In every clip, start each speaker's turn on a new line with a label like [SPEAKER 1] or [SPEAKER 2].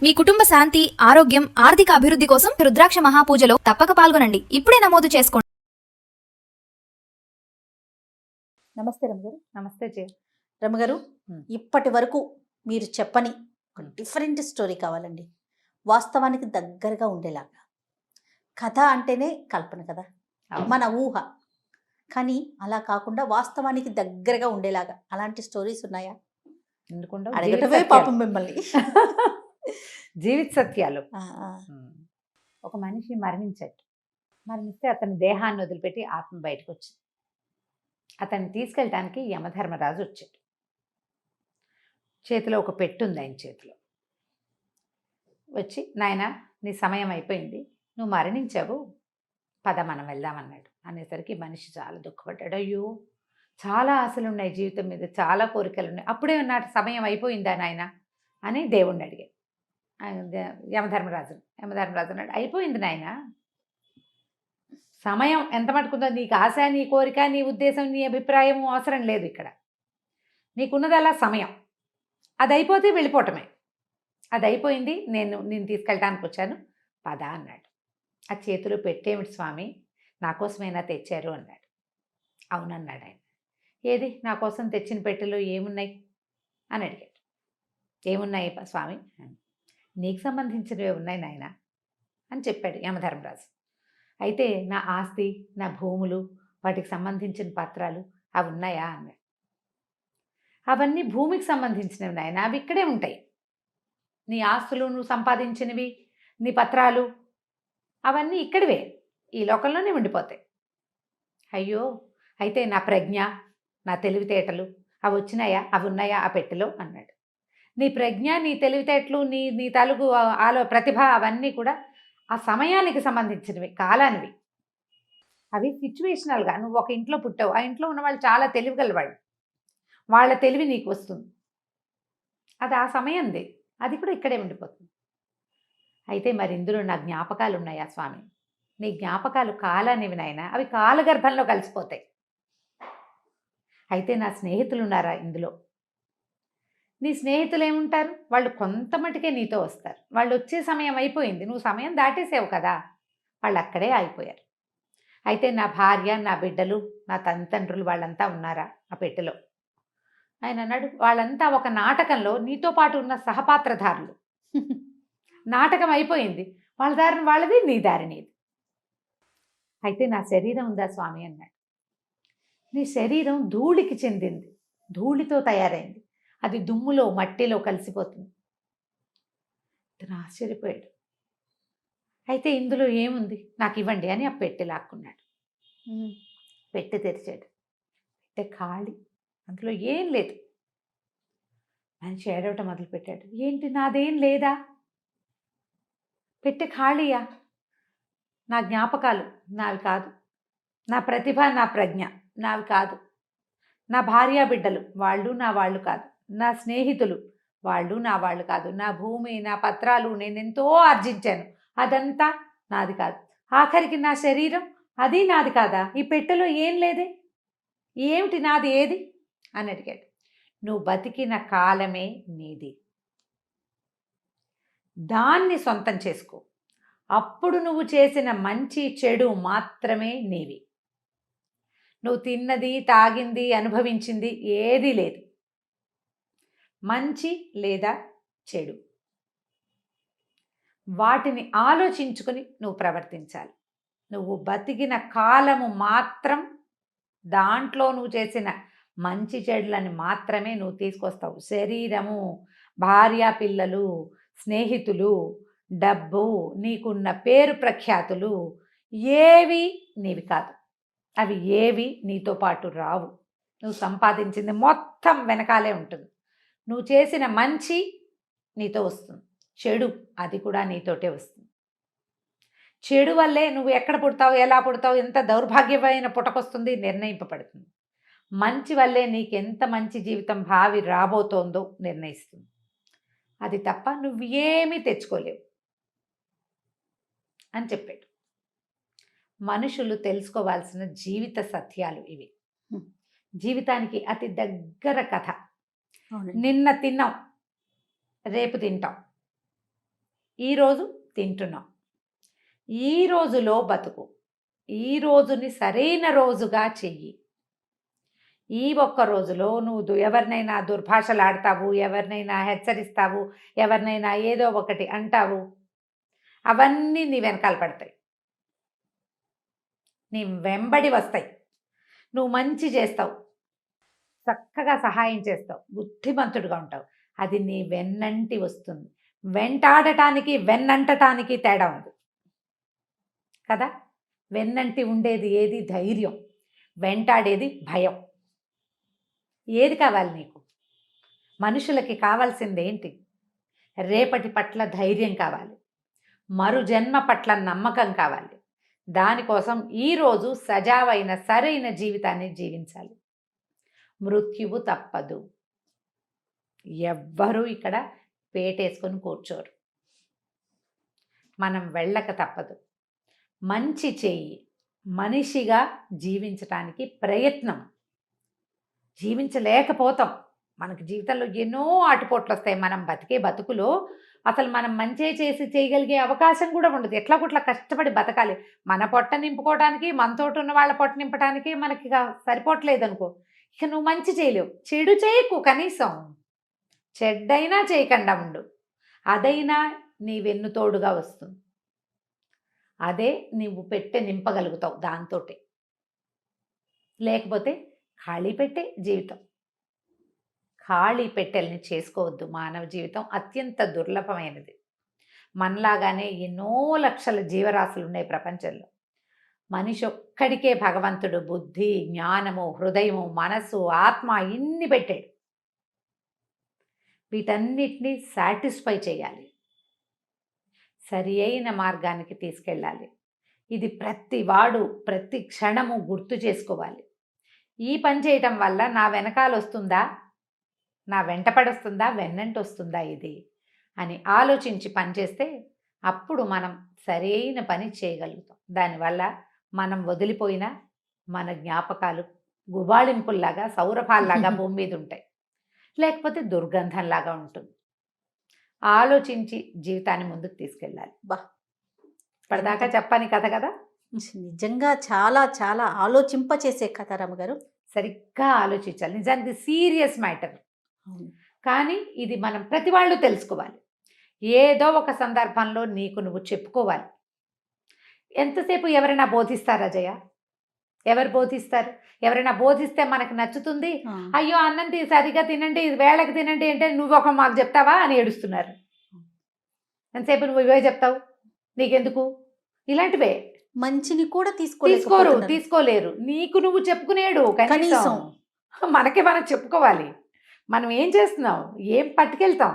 [SPEAKER 1] మీ కుటుంబ శాంతి, ఆరోగ్యం, ఆర్థిక అభివృద్ధి కోసం రుద్రాక్ష మహాపూజలో తప్పక పాల్గొనండి. ఇప్పుడే నమోదు చేసుకోండి.
[SPEAKER 2] నమస్తే రమగారు.
[SPEAKER 3] నమస్తే జయ.
[SPEAKER 2] రమగారు, ఇప్పటి వరకు మీరు చెప్పని ఒక డిఫరెంట్ స్టోరీ కావాలండి. వాస్తవానికి దగ్గరగా ఉండేలాగా. కథ అంటేనే కల్పన కదా, మన ఊహ. కానీ అలా కాకుండా వాస్తవానికి దగ్గరగా ఉండేలాగా అలాంటి స్టోరీస్ ఉన్నాయా? అడగటమే పాపం మిమ్మల్ని.
[SPEAKER 3] జీవిత సత్యాలు. ఒక మనిషి మరణిస్తే అతని దేహాన్ని వదిలిపెట్టి ఆత్మ బయటకు వచ్చింది. అతన్ని తీసుకెళ్ళటానికి యమధర్మరాజు వచ్చాడు. చేతిలో ఒక పెట్టు ఉంది ఆయన చేతిలో. వచ్చి, నాయనా నీ సమయం అయిపోయింది, నువ్వు మరణించావు, పద మనం వెళ్దామన్నాడు. అనేసరికి మనిషి చాలా దుఃఖపడ్డాడు. అయ్యో, చాలా ఆశలు ఉన్నాయి జీవితం మీద, చాలా కోరికలు ఉన్నాయి, అప్పుడే నా సమయం అయిపోయిందా నాయన అని దేవుణ్ణి అడిగాడు. యమధర్మరాజు అన్నాడు, అయిపోయింది నాయన, సమయం ఎంత మటుకుందో, నీకు ఆశ, నీ కోరిక, నీ ఉద్దేశం, నీ అభిప్రాయము అవసరం లేదు. ఇక్కడ నీకున్నది అలా సమయం, అది అయిపోతే వెళ్ళిపోవటమే. అది అయిపోయింది, నేను తీసుకెళ్ళడానికి వచ్చాను, పద అన్నాడు. ఆ చేతిలో పెట్టేమిటి స్వామి, నా కోసమైనా తెచ్చారు అన్నాడు. అవునన్నాడు ఆయన. ఏది నా కోసం తెచ్చిన పెట్టెలో ఏమున్నాయి అని అడిగాడు. ఏమున్నాయి స్వామి? నీకు సంబంధించినవి ఉన్నాయి నాయన అని చెప్పాడు యమధర్మరాజు. అయితే నా ఆస్తి, నా భూములు, వాటికి సంబంధించిన పత్రాలు అవి ఉన్నాయా అన్నాడు. అవన్నీ భూమికి సంబంధించినవి నాయన, అవి ఇక్కడే ఉంటాయి. నీ ఆస్తులు, నువ్వు సంపాదించినవి, నీ పత్రాలు అవన్నీ ఇక్కడివే, ఈ లోకంలోనే ఉండిపోతాయి. అయ్యో, అయితే నా ప్రజ్ఞ, నా తెలివితేటలు అవి వచ్చినాయా, అవి ఉన్నాయా ఆ పెట్టెలో అన్నాడు. నీ ప్రజ్ఞ, నీ తెలివితేటలు, నీ తలుగు ప్రతిభ అవన్నీ కూడా ఆ సమయానికి సంబంధించినవి, కాలానివి. అవి సిచ్యువేషనల్గా. నువ్వు ఒక ఇంట్లో పుట్టావు, ఆ ఇంట్లో ఉన్న వాళ్ళు చాలా తెలివిగలవాళ్ళు, వాళ్ళ తెలివి నీకు వస్తుంది, అది ఆ సమయంది, అది కూడా ఇక్కడే ఉండిపోతుంది. అయితే మరి ఇందులో నా జ్ఞాపకాలు ఉన్నాయా స్వామి? నీ జ్ఞాపకాలు కాలానివి నాయనా, అవి కాలగర్భంలో కలిసిపోతాయి. అయితే నా స్నేహితులు ఉన్నారా ఇందులో? నీ స్నేహితులు ఏముంటారు, వాళ్ళు కొంత మటుకే నీతో వస్తారు, వాళ్ళు వచ్చే సమయం అయిపోయింది, నువ్వు సమయం దాటేసావు కదా, వాళ్ళు అక్కడే ఆగిపోయారు. అయితే నా భార్య, నా బిడ్డలు, నా తండ్రులు వాళ్ళంతా ఉన్నారా ఆ పెట్టెలో? ఆయన అన్నాడు, వాళ్ళంతా ఒక నాటకంలో నీతో పాటు ఉన్న సహపాత్రధారులు. నాటకం అయిపోయింది, వాళ్ళ దారిని వాళ్ళది, నీ దారి నీది. అయితే నా శరీరం ఉందా స్వామి అన్నాడు. నీ శరీరం ధూళికి చెందింది, ధూళితో తయారైంది, అది దుమ్ములో మట్టిలో కలిసిపోతుంది. అతను ఆశ్చర్యపోయాడు. అయితే ఇందులో ఏముంది, నాకు ఇవ్వండి అని ఆ పెట్టె లాక్కున్నాడు. పెట్టె తెరిచాడు. పెట్టె ఖాళీ, అందులో ఏం లేదు. మనిషి ఏడవటం మొదలుపెట్టాడు. ఏంటి, నాదేం లేదా? పెట్టె ఖాళీయా? నా జ్ఞాపకాలు నావి కాదు, నా ప్రతిభ, నా ప్రజ్ఞ నావి కాదు, నా భార్యా బిడ్డలు వాళ్ళు నా వాళ్ళు కాదు, నా స్నేహితులు వాళ్ళు నా వాళ్ళు కాదు, నా భూమి, నా పత్రాలు, నేనెంతో ఆర్జించాను, అదంతా నాది కాదు, ఆఖరికి నా శరీరం అది నాది కాదా? ఈ పెట్టెలో ఏం లేదే, ఏమిటి నాది, ఏది అని అడిగాడు. నువ్వు బతికిన కాలమే నీది, దాన్ని సొంతం చేసుకో. అప్పుడు నువ్వు చేసిన మంచి చెడు మాత్రమే నీవి. నువ్వు తిన్నది, తాగింది, అనుభవించింది ఏదీ లేదు, మంచి లేదా చెడు, వాటిని ఆలోచించుకొని నువ్వు ప్రవర్తించాలి. నువ్వు బతికిన కాలము మాత్రం దాంట్లో నువ్వు చేసిన మంచి చెడులని మాత్రమే నువ్వు తీసుకొస్తావు. శరీరము, భార్య, పిల్లలు, స్నేహితులు, డబ్బు, నీకున్న పేరు ప్రఖ్యాతులు ఏవి నీవి కాదు, అవి ఏవి నీతో పాటు రావు. నువ్వు సంపాదించింది మొత్తం వెనకాలే ఉంటుంది. నువ్వు చేసిన మంచి నీతో వస్తుంది, చెడు అది కూడా నీతోటే వస్తుంది. చెడు వల్లే నువ్వు ఎక్కడ పుడతావు, ఎలా పుడతావు, ఎంత దౌర్భాగ్యమైన పుటకొస్తుంది నిర్ణయింపబడుతుంది. మంచి వల్లే నీకెంత మంచి జీవితం భావి రాబోతోందో నిర్ణయిస్తుంది. అది తప్ప నువ్వు ఏమీ తెచ్చుకోలేవు అని చెప్పాడు. మనుషులు తెలుసుకోవాల్సిన జీవిత సత్యాలు ఇవి. జీవితానికి అతి దగ్గర కథ. నిన్న తిన్నాం, రేపు తింటాం, ఈరోజు తింటున్నాం, ఈ రోజులో బతుకు, ఈ రోజుని సరైన రోజుగా చెయ్యి. ఈ ఒక్క రోజులో నువ్వు ఎవరినైనా దుర్భాషలాడతావు, ఎవరినైనా హెచ్చరిస్తావు, ఎవరినైనా ఏదో ఒకటి అంటావు, అవన్నీ నీ వెనకాల పడతాయి, నీ వెంబడి వస్తాయి. నువ్వు మంచి చేస్తావు, చక్కగా సహాయం చేస్తావు, బుద్ధిమంతుడుగా ఉంటావు, అది నీ వెన్నంటి వస్తుంది. వెంటాడటానికి వెన్నంటటానికి తేడా ఉంది కదా. వెన్నంటి ఉండేది ఏది? ధైర్యం. వెంటాడేది భయం. ఏది కావాలి నీకు? మనుషులకి కావాల్సింది ఏంటి? రేపటి పట్ల ధైర్యం కావాలి, మరు జన్మ పట్ల నమ్మకం కావాలి. దానికోసం ఈరోజు సజావైన సరైన జీవితాన్ని జీవించాలి. మృత్యువు తప్పదు. ఎవ్వరూ ఇక్కడ పేటేసుకొని కూర్చోరు. మనం వెళ్ళక తప్పదు. మంచి చెయ్యి, మనిషిగా జీవించటానికి ప్రయత్నం. జీవించలేకపోతాం. మనకి జీవితంలో ఎన్నో ఆటుపోట్లు వస్తాయి. మనం బతికే బతుకులో అసలు మనం మంచి చేసి చేయగలిగే అవకాశం కూడా ఉండదు. ఎట్లా కొట్లా కష్టపడి బతకాలి. మన పొట్ట నింపుకోవడానికి, మనతోటి ఉన్న వాళ్ళ పొట్ట నింపడానికి మనకి ఇక సరిపోవట్లేదు అనుకో, ఇక నువ్వు మంచి చేయలేవు. చెడు చేయకు, కనీసం చెడ్డైనా చేయకుండా ఉండు. అదైనా నీ వెన్నుతోడుగా వస్తుంది. అదే నువ్వు పెట్టె నింపగలుగుతావు దాంతోటే. లేకపోతే ఖాళీ పెట్టే జీవితం. ఖాళీ పెట్టెల్ని చేసుకోవద్దు. మానవ జీవితం అత్యంత దుర్లభమైనది. మనలాగానే ఎన్నో లక్షల జీవరాశులు ఉన్నాయి ప్రపంచంలో. మనిషి ఒక్కడికే భగవంతుడు బుద్ధి, జ్ఞానము, హృదయము, మనసు, ఆత్మ ఇన్ని పెట్టాడు. వీటన్నిటినీ సాటిస్ఫై చేయాలి, సరి అయిన మార్గానికి తీసుకెళ్ళాలి. ఇది ప్రతి వాడు ప్రతి క్షణము గుర్తు చేసుకోవాలి. ఈ పని చేయటం వల్ల నా వెనకాల వస్తుందా, నా వెంటపడొస్తుందా, వెన్నంటి వస్తుందా ఇది అని ఆలోచించి పనిచేస్తే అప్పుడు మనం సరైన పని చేయగలుగుతాం. దానివల్ల మనం వదిలిపోయిన మన జ్ఞాపకాలు గుబాళింపుల్లాగా, సౌరభాల్లాగా భూమి మీద ఉంటాయి. లేకపోతే దుర్గంధంలాగా ఉంటుంది. ఆలోచించి జీవితాన్ని ముందుకు తీసుకెళ్ళాలి.
[SPEAKER 2] బా,
[SPEAKER 3] ఇప్పటిదాకా చెప్పని కథ కదా.
[SPEAKER 2] నిజంగా చాలా చాలా ఆలోచింపచేసే కథ రమ్మగారు.
[SPEAKER 3] సరిగ్గా ఆలోచించాలి. నిజానికి సీరియస్ మ్యాటర్, కానీ ఇది మనం ప్రతి వాళ్ళు తెలుసుకోవాలి. ఏదో ఒక సందర్భంలో నీకు నువ్వు చెప్పుకోవాలి. ఎంతసేపు ఎవరైనా బోధిస్తారా జయ? ఎవరు బోధిస్తారు? ఎవరైనా బోధిస్తే మనకు నచ్చుతుంది. అయ్యో అన్నం సరిగా తినండి, ఇది వేళకి తినండి అంటే నువ్వు ఒక మాకు చెప్తావా అని ఏడుస్తున్నారు. ఎంతసేపు నువ్వు ఇవే చెప్తావు, నీకెందుకు? ఇలాంటివే.
[SPEAKER 2] మంచిని కూడా
[SPEAKER 3] తీసుకోలేరు. నీకు నువ్వు చెప్పుకునేడు కనీసం. మనకే మనం చెప్పుకోవాలి. మనం ఏం చేస్తున్నాం, ఏం పట్టుకెళ్తాం,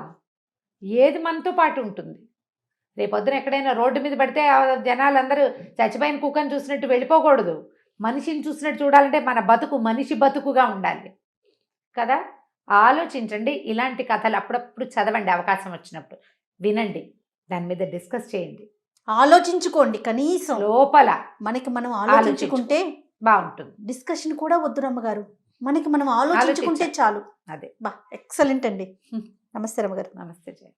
[SPEAKER 3] ఏది మనతో పాటు ఉంటుంది. రేపొద్దున ఎక్కడైనా రోడ్డు మీద పడితే జనాలందరూ చచ్చిపోయిన కుక్కని చూసినట్టు వెళ్ళిపోకూడదు. మనిషిని చూసినట్టు చూడాలంటే మన బతుకు మనిషి బతుకుగా ఉండాలి కదా. ఆలోచించండి. ఇలాంటి కథలు అప్పుడప్పుడు చదవండి, అవకాశం వచ్చినప్పుడు వినండి, దాని మీద డిస్కస్ చేయండి,
[SPEAKER 2] ఆలోచించుకోండి. కనీసం
[SPEAKER 3] లోపల
[SPEAKER 2] మనకి మనం ఆలోచించుకుంటే
[SPEAKER 3] బాగుంటుంది.
[SPEAKER 2] డిస్కషన్ కూడా వద్దు రమ్మగారు, మనకి మనం ఆలోచించుకుంటే చాలు.
[SPEAKER 3] అదే
[SPEAKER 2] బా, ఎక్సలెంట్ అండి. నమస్తే రమ్మగారు.
[SPEAKER 3] నమస్తే జయ.